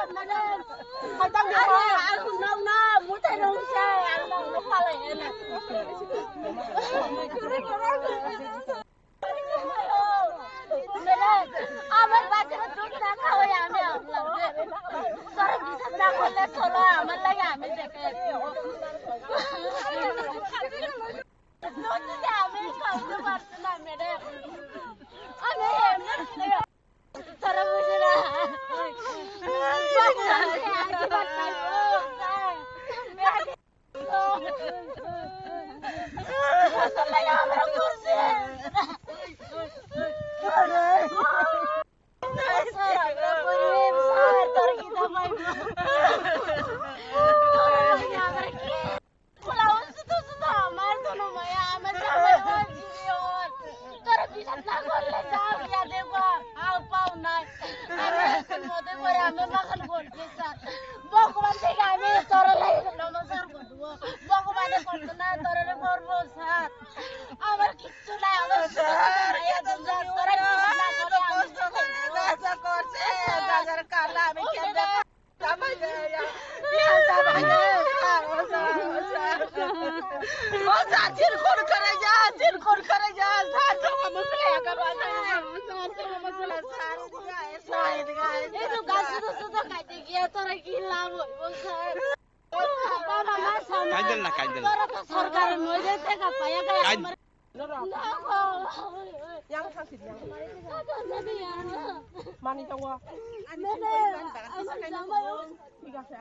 Aku nong no, mutai nong saya, aku nong no pala enak. আমার বাচ্চারা দুধ না খাওয়াই আমি আসলাম তোরা বিশ্বাস না করলে চলো আমার লাগে আমি দেখে আমি খাওয়াতে পারছি না ম্যাডাম আমি এমনি তোরা বুঝে না আমরা করছি ভগবান থেকে আমি তোর লাগে নমস্কার করবো ভগবানের করতো না তোর করবো স্যার আমার কিচ্ছু নাই আমার তোরা কি লাভ হইব স্যার কাইদেল না কাইদেল তোরা তো সরকারের মধ্যে থেকে পাইয়া গায় আমার yang sakit yang Mana mani tawa Mana?